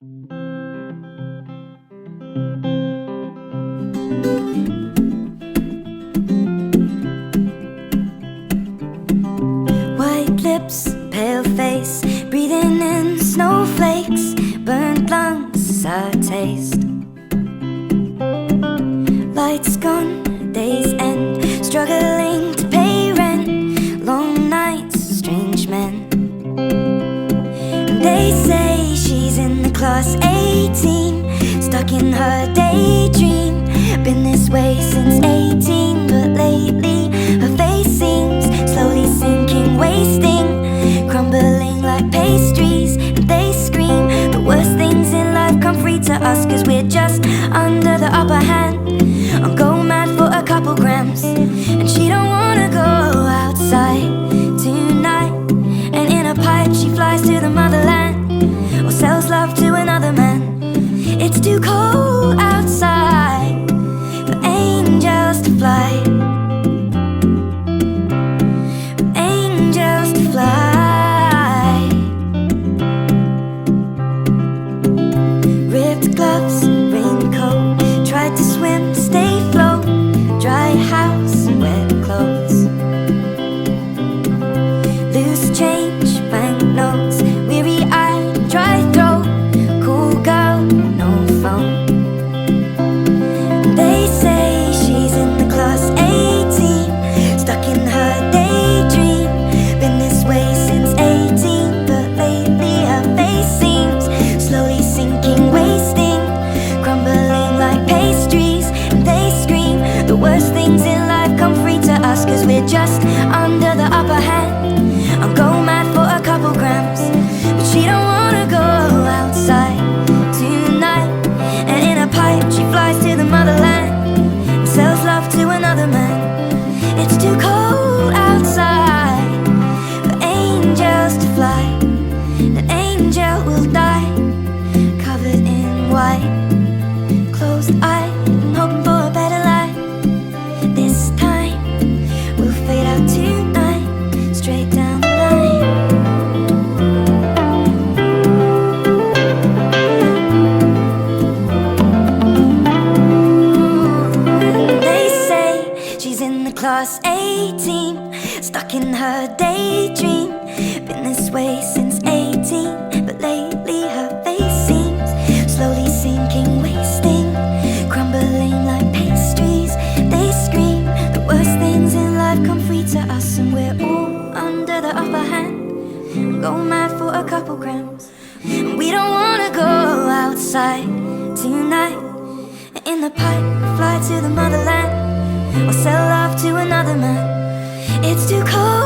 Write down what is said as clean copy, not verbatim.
White lips, pale face, breathing in snowflakes, burnt lungs, sour taste. Lights gone, days end, struggling to pay rent, long nights, strange men. They say she's in the class 18, stuck in her daydream. Been this way since 18, but lately her face seems slowly sinking, wasting, crumbling like pastries. And they scream the worst things in life come free to us, 'cause we're just under the upper hand. I'll go mad for a couple grams, and she don't wanna go outside tonight. And in a pipe she flies to the motherland, or sells love to another man. It's too cold outside for angels to fly, for angels to fly. Ripped gloves, raincoat, tried to swim, stay float, dry house, wet clothes. Loose change, banknotes, weary-eyed, dry throat, cool girl, no phone. They say she's in the class 18, stuck in her daydream. Been this way since 18, but lately her face seems slowly sinking, wasting, crumbling like pastries. And they scream the worst things in life come free to us, 'cause we're just under the upper hand. I'll go mad for a couple grams, but she don't wanna go outside tonight. And in a pipe she flies to the motherland, and sells love to another man. It's too cold outside for angels to fly. An angel will die, covered in white, closed eye, hoping for a better life. This time we'll fade out tonight, straight down the line. They say she's in the class 18, stuck in her daydream. Been this way since 18, but lately her face seems slowly sinking, wasting, crumbling like pastries. They scream the worst things in life come free to us, and we're all under the upper hand. Go mad for a couple grams, and we don't wanna go outside tonight. In the pipe, fly to the motherland, or sell love to another man. It's too cold